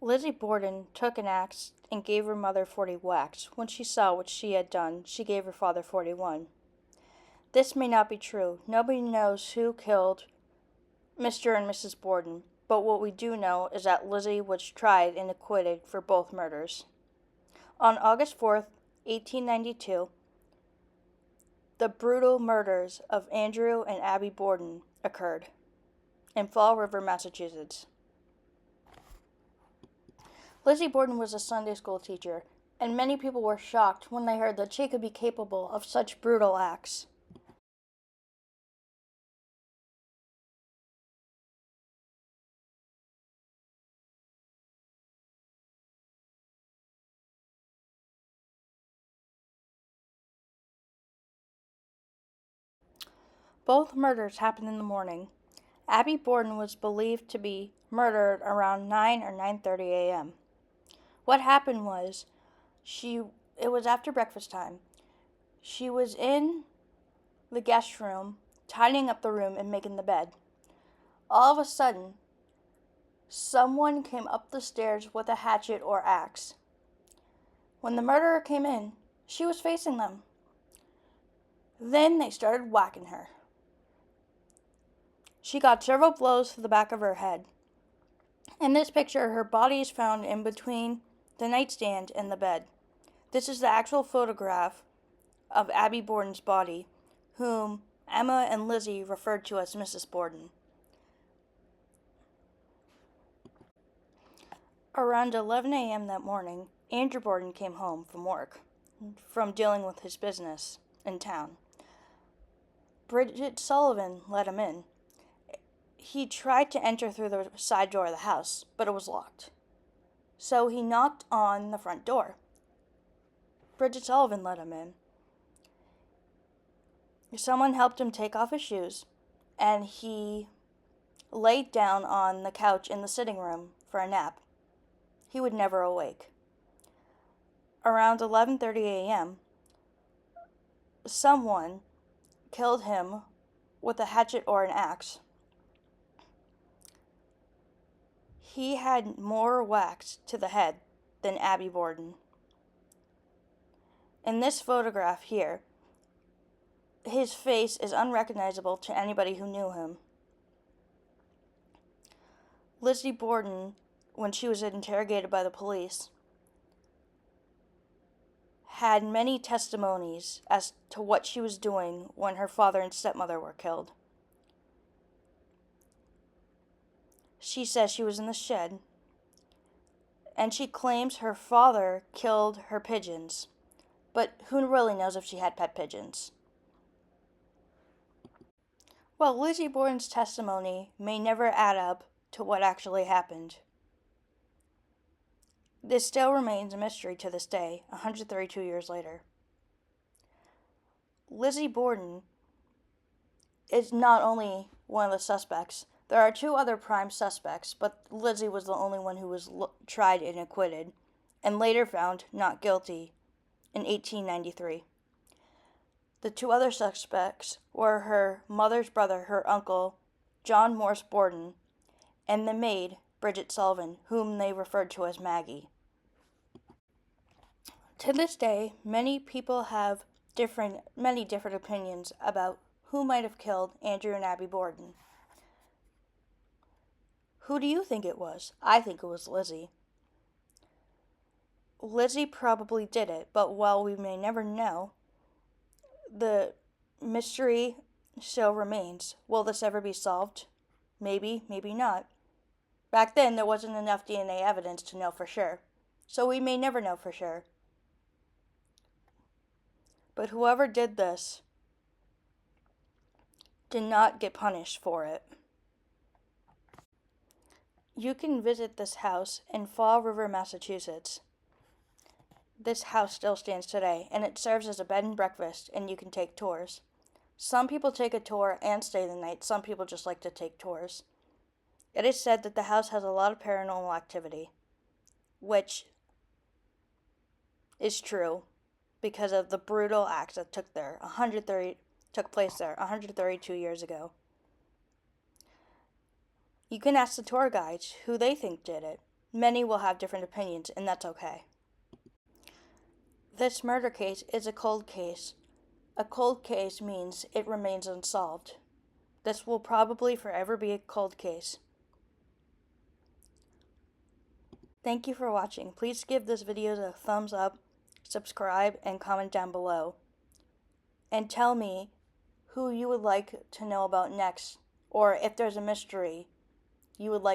Lizzie Borden took an axe and gave her mother 40 whacks. When she saw what she had done, she gave her father 41. This may not be true. Nobody knows who killed Mr. and Mrs. Borden, but what we do know is that Lizzie was tried and acquitted for both murders. On August 4th, 1892, the brutal murders of Andrew and Abby Borden occurred in Fall River, Massachusetts. Lizzie Borden was a Sunday school teacher, and many people were shocked when they heard that she could be capable of such brutal acts. Both murders happened in the morning. Abby Borden was believed to be murdered around 9 or 9:30 a.m. What happened was it was after breakfast time. She was in the guest room, tidying up the room and making the bed. All of a sudden, someone came up the stairs with a hatchet or axe. When the murderer came in, she was facing them. Then they started whacking her. She got several blows to the back of her head. In this picture, her body is found in between the nightstand and the bed. This is the actual photograph of Abby Borden's body, whom Emma and Lizzie referred to as Mrs. Borden. Around 11 a.m. that morning, Andrew Borden came home from work, from dealing with his business in town. Bridget Sullivan let him in. He tried to enter through the side door of the house, but it was locked. So he knocked on the front door. Bridget Sullivan let him in. Someone helped him take off his shoes, and he laid down on the couch in the sitting room for a nap. He would never awake. Around 11:30 a.m., someone killed him with a hatchet or an axe. He had more whacks to the head than Abby Borden. In this photograph here, his face is unrecognizable to anybody who knew him. Lizzie Borden, when she was interrogated by the police, had many testimonies as to what she was doing when her father and stepmother were killed. She says she was in the shed, and she claims her father killed her pigeons, but who really knows if she had pet pigeons? Well, Lizzie Borden's testimony may never add up to what actually happened. This still remains a mystery to this day, 132 years later. Lizzie Borden is not only one of the suspects. There are two other prime suspects, but Lizzie was the only one who was tried and acquitted, and later found not guilty in 1893. The two other suspects were her mother's brother, her uncle, John Morse Borden, and the maid, Bridget Sullivan, whom they referred to as Maggie. To this day, many people have many different opinions about who might have killed Andrew and Abby Borden. Who do you think it was? I think it was Lizzie. Lizzie probably did it, but while we may never know, the mystery still remains. Will this ever be solved? Maybe, maybe not. Back then, there wasn't enough DNA evidence to know for sure, so we may never know for sure. But whoever did this did not get punished for it. You can visit this house in Fall River, Massachusetts. This house still stands today, and it serves as a bed and breakfast, and you can take tours. Some people take a tour and stay the night. Some people just like to take tours. It is said that the house has a lot of paranormal activity, which is true because of the brutal acts that took place there 132 years ago. You can ask the tour guides who they think did it. many will have different opinions, and that's okay. This murder case is a cold case. A cold case means it remains unsolved. This will probably forever be a cold case. Thank you for watching. Please give this video a thumbs up, subscribe, and comment down below. And tell me who you would like to know about next, or if there's a mystery you would like